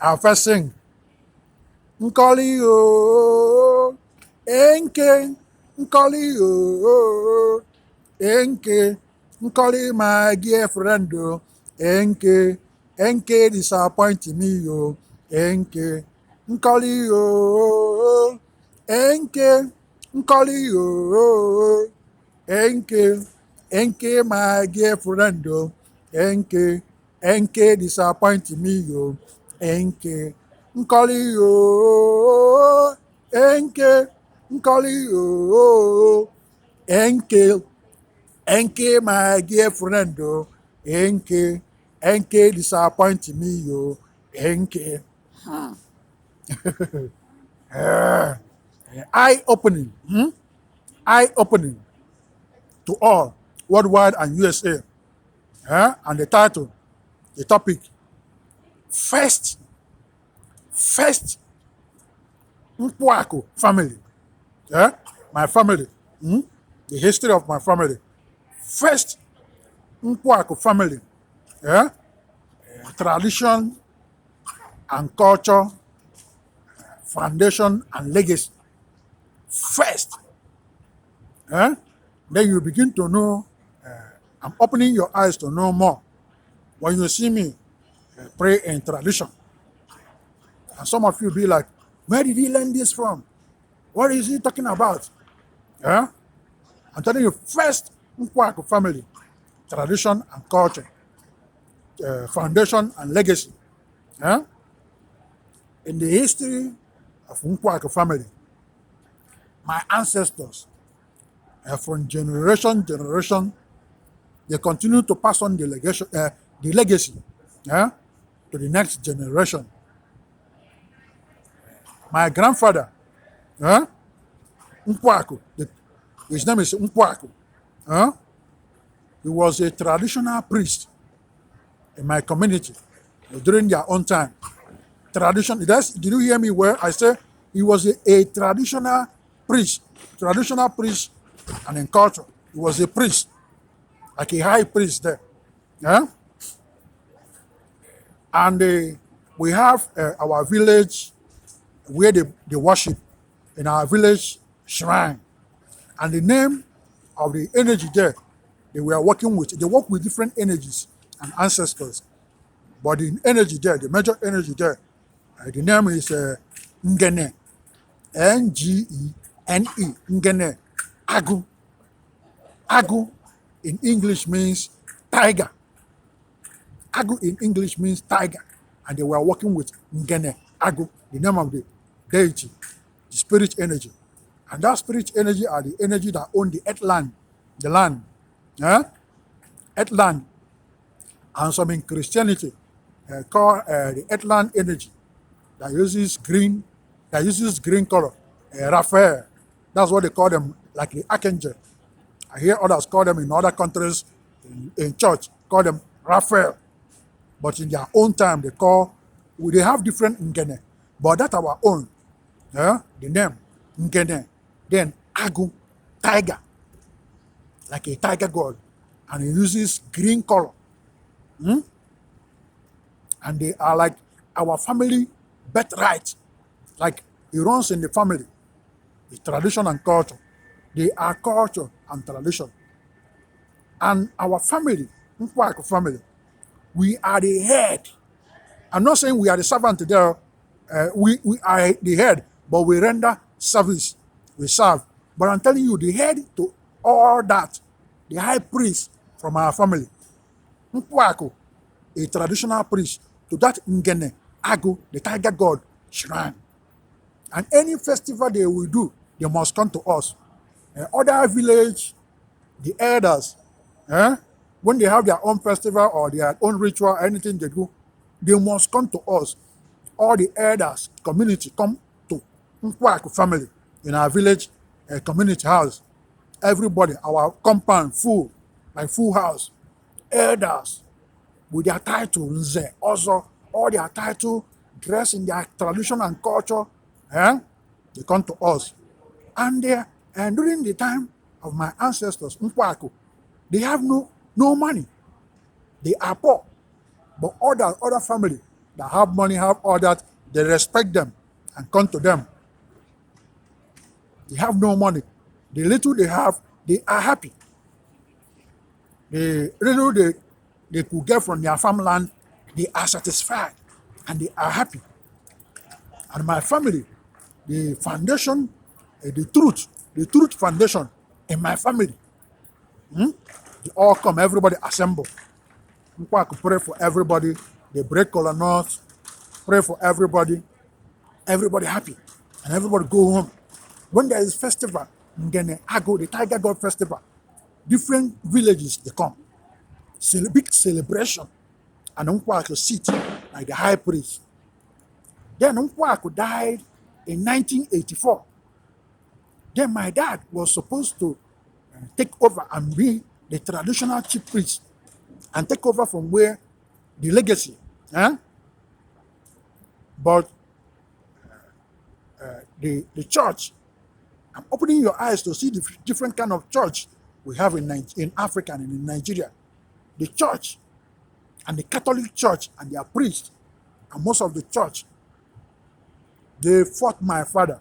I'll first sing. Nkoli o, enke, Nkoli o, enke, Nkoli my dear friend o, enke disappoint me o, enke, Nkoli o, enke, Nkoli o, enke my dear friend o, enke disappoint me o, enke. Nkoli o, Nkoli o, enke my dear friend o, enke disappoint me o, enke. Eye-opening, eye-opening to all, worldwide and USA. And the title, the topic, first Nkwuaku family. My family, the history of my family. First Nkwuaku family, tradition and culture, foundation and legacy. First, then you begin to know, I'm opening your eyes to know more. When you see me pray in tradition, and some of you be like, where did he learn this from? What is he talking about? I'm telling you, first Nkwuaku family, tradition and culture, foundation and legacy. In the history of Nkwuaku family, my ancestors, from generation, they continue to pass on the legacy to the next generation. My grandfather, Nkwuaku, his name is Nkwuaku. He was a traditional priest in my community during their own time. Did you hear me well? I said he was a traditional priest, and in culture, he was a priest, like a high priest there. And we have our village where they worship, in our village shrine. And the name of the energy there they were working with, they work with different energies and ancestors. But the energy there, the major energy there, the name is Ngene, Ngene, Ngene, Agu. Agu in English means tiger. Agu in English means tiger. And they were working with Ngene, Agu, the name of the deity, the spirit energy. And that spirit energy are the energy that own the earth land, the land. Earth land. And some in Christianity call the earth land energy that uses green color, Raphael. That's what they call them, like the archangel. I hear others call them in other countries, in church, call them Raphael. But in their own time, they have different Ngene. But that's our own. The name, Ngene. Then Agu, tiger, like a tiger god. And he uses green color. And they are like our family birthright. Like it runs in the family. The tradition and culture. They are culture and tradition. And our family, Nkwuaku family, we are the head. I'm not saying we are the servant there. We are the head, but we render service. We serve. But I'm telling you, the head to all that, the high priest from our family, Nkwuaku, a traditional priest, to that Ngene, Agu, the tiger god, shrine. And any festival they will do, they must come to us. Other village, the elders, when they have their own festival or their own ritual, anything they do, they must come to us. All the elders, community, come to Nkwuaku family in our village community house. Everybody, our compound, full, like full house. Elders, with their title, Nze, also, all their title, dressed in their tradition and culture, they come to us. And during the time of my ancestors, Nkwuaku, they have no money. They are poor. But other family that have money, have all that, they respect them and come to them. They have no money. The little they have, they are happy. The little they could get from their farmland, they are satisfied and they are happy. And my family, the foundation, the truth foundation in my family, they all come, everybody assemble. Nkwuaku pray for everybody. They break kola nuts, pray for everybody happy, and everybody go home. When there is festival, Ngene, Ago, the Tiger God Festival, different villages they come. Big celebration. And Nkwuaku sit like the high priest. Then Nkwuaku died in 1984. Then my dad was supposed to take over and be the traditional chief priest and take over from where the legacy. But the church, I'm opening your eyes to see the different kind of church we have in Africa and in Nigeria. The church and the Catholic Church and their priests and most of the church, they fought my father.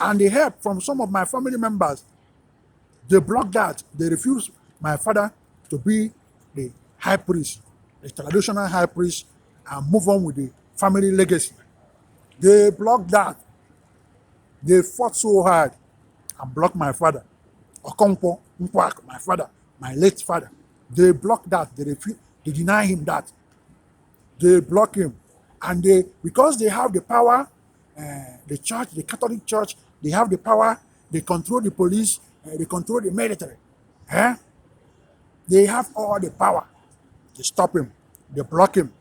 And the help from some of my family members, they blocked that. They refused my father to be the high priest, the traditional high priest, and move on with the family legacy. They blocked that. They fought so hard and blocked my father. Okonkwo Nkwuaku, my father, my late father. They blocked that. They refused. They deny him that. They block him. And because they have the power, the church, the Catholic Church, they have the power, they control the police, they control the military. They have all the power. They stop him. They block him.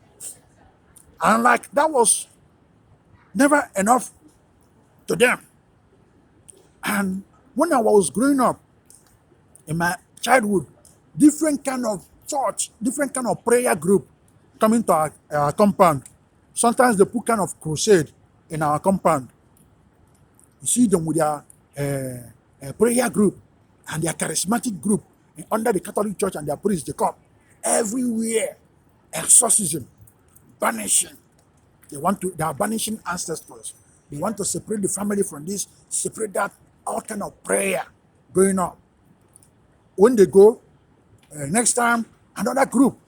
And like that was never enough to them. And when I was growing up, in my childhood, different kind of church, different kind of prayer group coming to our compound. Sometimes they put kind of crusade in our compound. You see them with their prayer group and their charismatic group under the Catholic Church and their priests. They come everywhere, exorcism, banishing. They are banishing ancestors. They want to separate the family from this, separate that, all kind of prayer going on. When they go, next time, another group,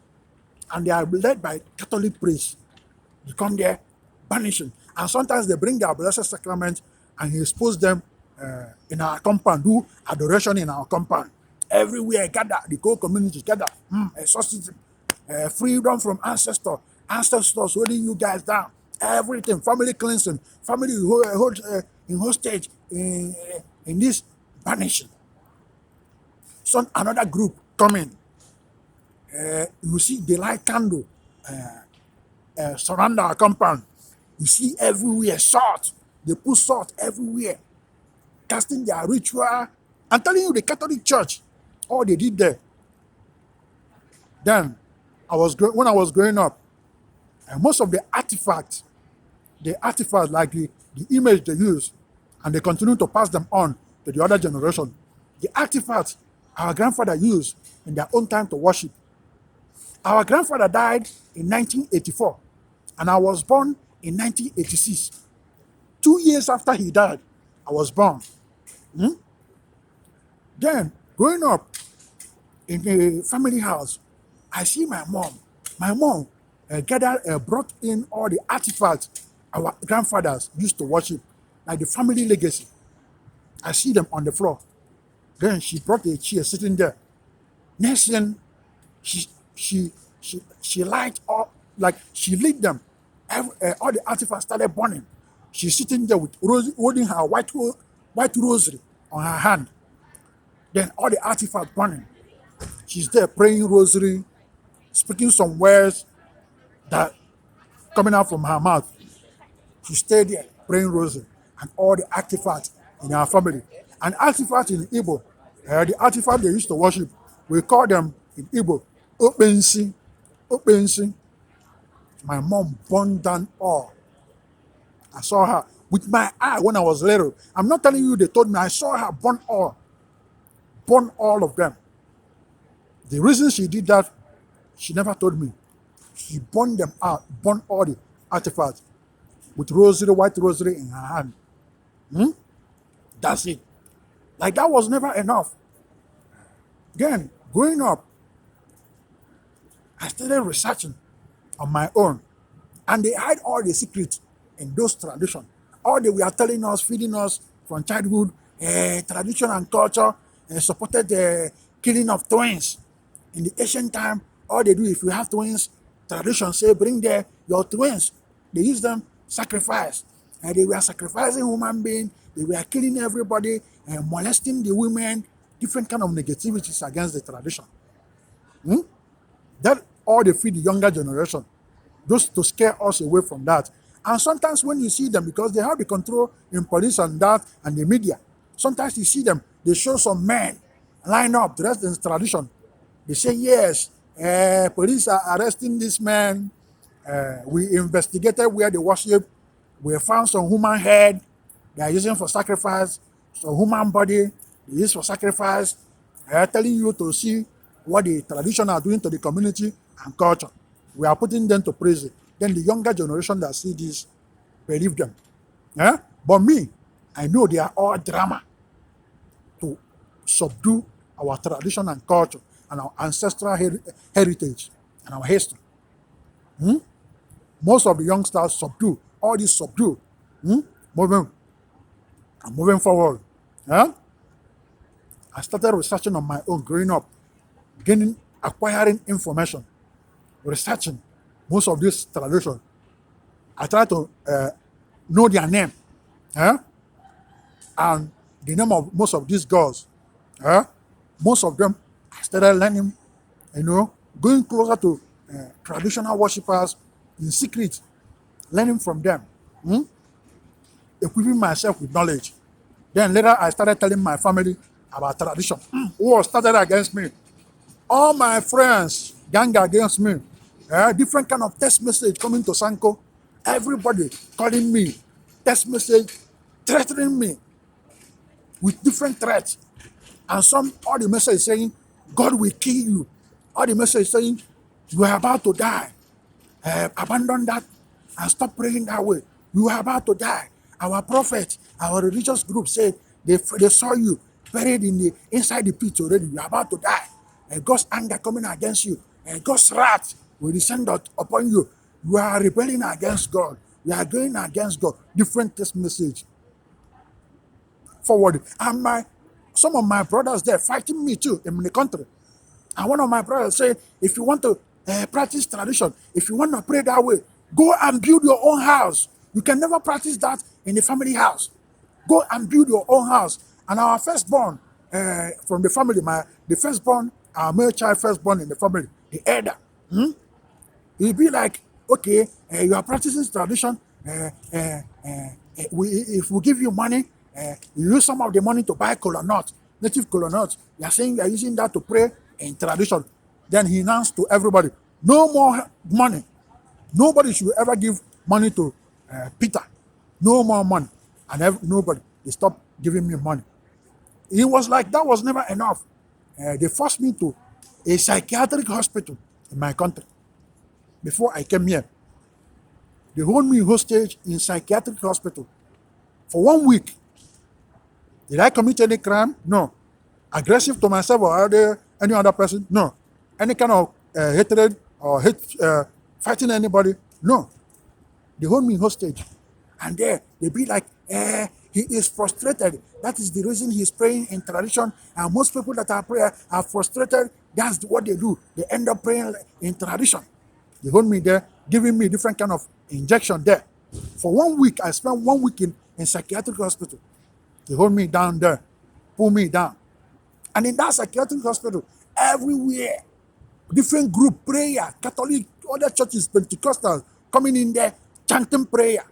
and they are led by Catholic priests. They come there, banishing. And sometimes they bring their blessed sacrament and he expose them in our compound, do adoration in our compound. Everywhere, gather, the whole community gather, exorcism, freedom from ancestors holding you guys down, everything, family cleansing, family in hostage, in this banishing. Another group coming. You see the light candle surround our compound. You see everywhere salt. They put salt everywhere, casting their ritual. I'm telling you, the Catholic Church, all they did there. Then, when I was growing up, most of the artifacts like the image they use, and they continue to pass them on to the other generation. The artifacts our grandfather used in their own time to worship. Our grandfather died in 1984, and I was born in 1986. 2 years after he died, I was born. Then, growing up in the family house, I see my mom. My mom brought in all the artifacts our grandfathers used to worship, like the family legacy. I see them on the floor. Then she brought a chair sitting there. Next thing, she light up, like she lit them. All the artifacts started burning. She's sitting there with holding her white rosary on her hand. Then all the artifacts burning. She's there praying rosary, speaking some words that coming out from her mouth. She stayed there praying rosary, and all the artifacts in our family. And artifacts in Igbo, the artifacts they used to worship, we call them in Igbo, Opensi. My mom burned down all. I saw her with my eye when I was little. I'm not telling you they told me. I saw her burn all of them. The reason she did that She never told me. She burned them out, burned all the artifacts with rosary, white rosary in her hand. That's it. Like that was never enough. Then, growing up, I started researching on my own. And they hide all the secrets in those traditions. All they were telling us, feeding us from childhood, tradition and culture, supported the killing of twins. In the ancient time, all they do, if you have twins, tradition say, bring your twins. They use them, sacrifice. And they were sacrificing human beings. They were killing everybody and molesting the women, different kind of negativities against the tradition. That all they feed the younger generation, just to scare us away from that. And sometimes when you see them, because they have the control in police and that and the media, sometimes you see them, they show some men line up dressed in tradition. They say, yes, police are arresting this man. We investigated where they worship. We found some human head they are using for sacrifice, some human body they use for sacrifice. Telling you to see what the tradition are doing to the community and culture. We are putting them to prison. Then the younger generation that see this believe them. But me, I know they are all drama to subdue our tradition and culture and our ancestral heritage and our history. Most of the youngsters subdue, all this subdue, moving forward. I started researching on my own growing up, acquiring information, researching most of this tradition. I try to know their name, and the name of most of these girls. Most of them I started learning, going closer to traditional worshippers in secret, learning from them, equipping myself with knowledge. Then later I started telling my family about tradition. Who was started against me? All my friends gang against me. Different kind of text message coming to Sanko. Everybody calling me, text message, threatening me with different threats. And all the message saying, God will kill you. All the message saying, you are about to die. Abandon that and stop praying that way. You are about to die. Our prophet, our religious group said they saw you buried inside the pit already. You are about to die. God's anger coming against you. God's wrath will descend upon you. You are rebelling against God. You are going against God. Different text message. Forward. And some of my brothers there fighting me too in the country. And one of my brothers said, if you want to practice tradition, if you want to pray that way, go and build your own house. You can never practice that in the family house. Go and build your own house. And our firstborn from the family, the firstborn, our male child firstborn in the family, the elder, he'll be like, okay, you are practicing tradition. If we give you money, you use some of the money to buy kola nuts, native kola nuts. You are saying you are using that to pray in tradition. Then he announced to everybody, no more money. Nobody should ever give money to Peter. No more money. And nobody, they stopped giving me money. It was like that was never enough. They forced me to a psychiatric hospital in my country. Before I came here, they hold me hostage in psychiatric hospital for 1 week. Did I commit any crime? No. Aggressive to myself or any other person? No. Any kind of hatred or fighting anybody? No. They hold me hostage. And there, they be like, he is frustrated. That is the reason he's praying in tradition. And most people that are prayer are frustrated. That's what they do. They end up praying in tradition. They hold me there, giving me different kind of injection there. For 1 week, I spent 1 week in psychiatric hospital. They hold me down there, pull me down. And in that psychiatric hospital, everywhere, different group, prayer, Catholic, other churches, Pentecostal, coming in there, chanting prayer.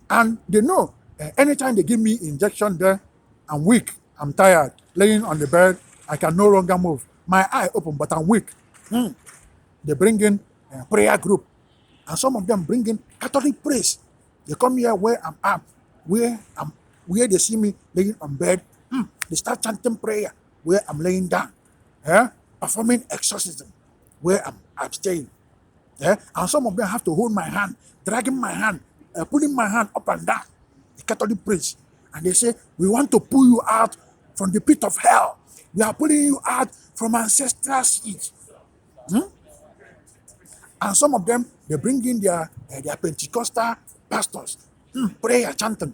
And they know, anytime they give me injection there, I'm weak, I'm tired, laying on the bed, I can no longer move. My eye open, but I'm weak. They bring in a prayer group. And some of them bring in Catholic priests. They come here where I'm at, where they see me laying on bed. They start chanting prayer where I'm laying down, performing exorcism. where I'm staying. Yeah? And some of them have to hold my hand, dragging my hand, pulling my hand up and down. The Catholic priest. And they say, we want to pull you out from the pit of hell. We are pulling you out from ancestral seat. And some of them, they bring in their Pentecostal pastors, prayer chanting.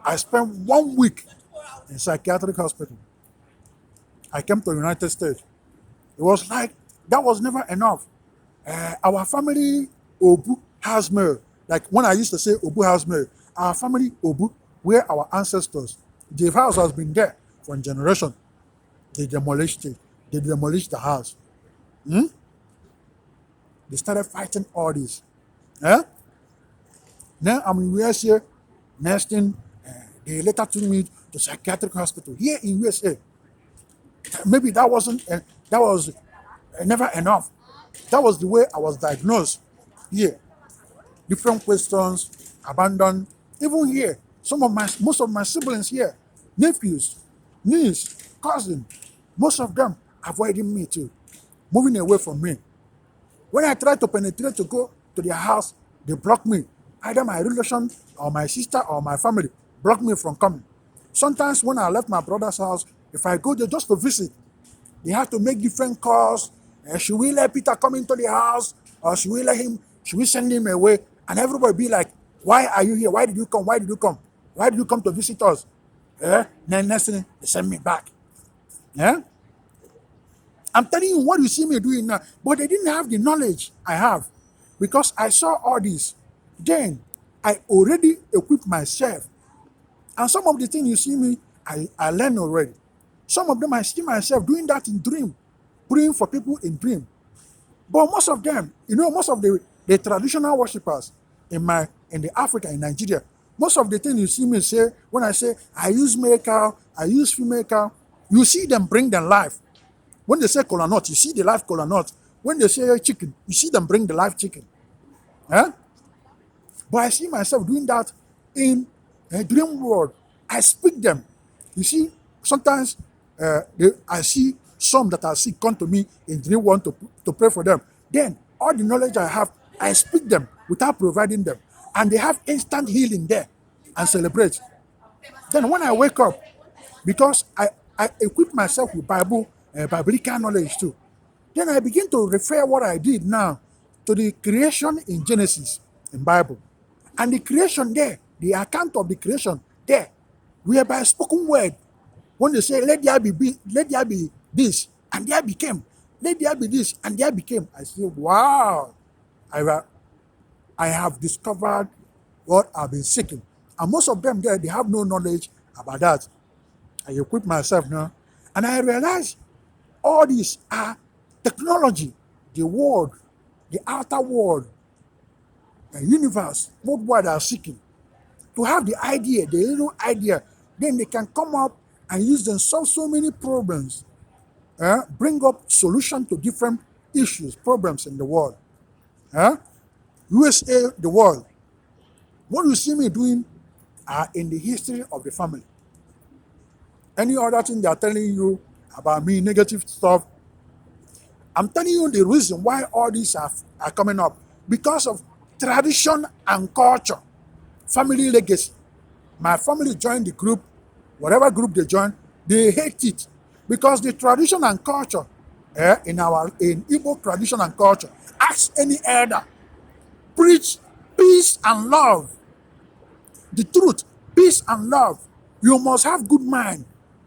I spent 1 week in psychiatric hospital. I came to the United States. It was like, that was never enough. Our family, Obu, has mail. Like when I used to say Obu has mail, our family, Obu, where our ancestors, the house has been there for a generation. They demolished it. They demolished the house. They started fighting all this. Eh? Now I'm in USA. Next thing, they later took me to psychiatric hospital here in USA. Maybe that wasn't, that was never enough. That was the way I was diagnosed here. Different questions, abandoned. Even here, most of my siblings here, nephews, niece, cousin, most of them avoiding me too, moving away from me. When I try to penetrate to go to their house, they block me. Either my relation or my sister or my family block me from coming. Sometimes when I left my brother's house, if I go there just to visit, they have to make different calls. Should we let Peter come into the house? Or should we send him away? And everybody be like, why are you here? Why did you come? Why did you come? Why did you come to visit us? Then next thing, they send me back. Yeah? I'm telling you what you see me doing now. But they didn't have the knowledge I have. Because I saw all this. Then I already equipped myself. And some of the things you see me, I learned already. Some of them I see myself doing that in dream, praying for people in dream. But most of them, most of the traditional worshippers in the Africa, in Nigeria, most of the things you see me say, when I say I use male cow, I use female cow, you see them bring them life. When they say kola nut, you see the live kola nut. When they say chicken, you see them bring the live chicken. But I see myself doing that in a dream world. I speak them. You see, sometimes I see some that are sick come to me in dream world to pray for them. Then all the knowledge I have, I speak them without providing them. And they have instant healing there and celebrate. Then when I wake up, because I equip myself with biblical knowledge too, then I begin to refer what I did now to the creation in Genesis in Bible. And the creation there, the account of the creation there, whereby spoken word, when they say, let there be this, and there became, let there be this, and there became. I say, wow, I have discovered what I've been seeking. And most of them there, they have no knowledge about that. I equip myself now. And I realize all these are technology, the world, the outer world, the universe, worldwide are seeking to have the idea, the little idea. Then they can come up and use them solve so many problems, bring up solution to different issues, problems in the world. USA, the world. What you see me doing are in the history of the family. Any other thing they are telling you about me, negative stuff, I'm telling you the reason why all these are coming up. Because of tradition and culture, family legacy. My family joined the group, whatever group they join, they hate it. Because the tradition and culture, in Igbo tradition and culture, ask any elder, preach peace and love. The truth, peace and love. You must have good mind,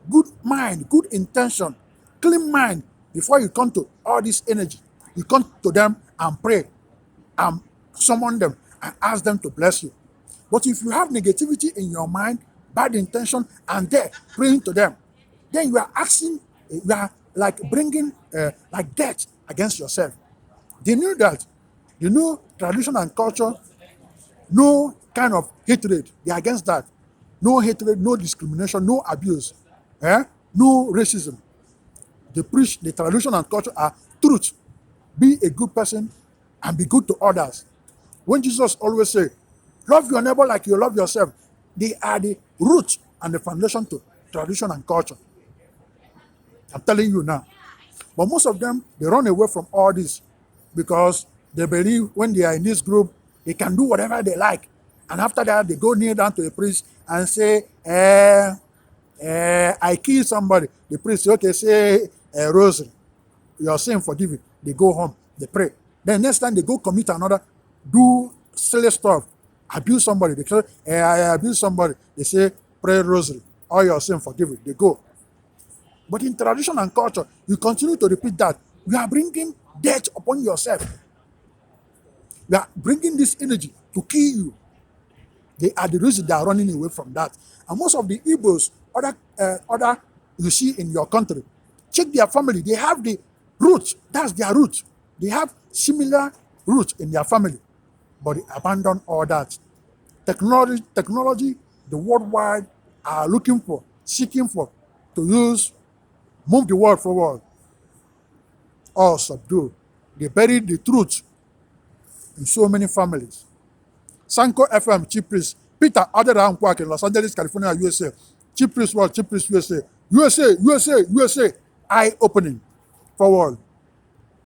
good intention, clean mind before you come to all this energy. You come to them and pray and summon them and ask them to bless you. But if you have negativity in your mind, bad intention, and there praying to them, then you are like bringing like death against yourself. They knew that. You know, tradition and culture, no kind of hatred. They are against that. No hatred, no discrimination, no abuse, no racism. They preach the tradition and culture are truth. Be a good person and be good to others. When Jesus always say, love your neighbor like you love yourself, they are the root and the foundation to tradition and culture. I'm telling you now. But most of them, they run away from all this because they believe when they are in this group, they can do whatever they like. And after that, they go kneel down to a priest and say, I killed somebody. The priest say, okay, say a rosary. Your sin forgiven. They go home, they pray. Then next time they go commit another, do silly stuff, abuse somebody. They say, I abuse somebody. They say, pray rosary. All your sin forgiven. They go. But in tradition and culture, you continue to repeat that. You are bringing death upon yourself. You are bringing this energy to kill you. They are the reason they are running away from that. And most of the Igbos, other you see in your country, check their family. They have the roots. That's their roots. They have similar roots in their family, but they abandon all that. Technology, the worldwide are seeking for, to move the world forward or subdue. They bury the truth in so many families. Sanko FM, Chief Priest, Peter, Odira Nkwuaku in Los Angeles, California, USA. Chief Priest World, Chief Priest USA. USA, eye-opening forward.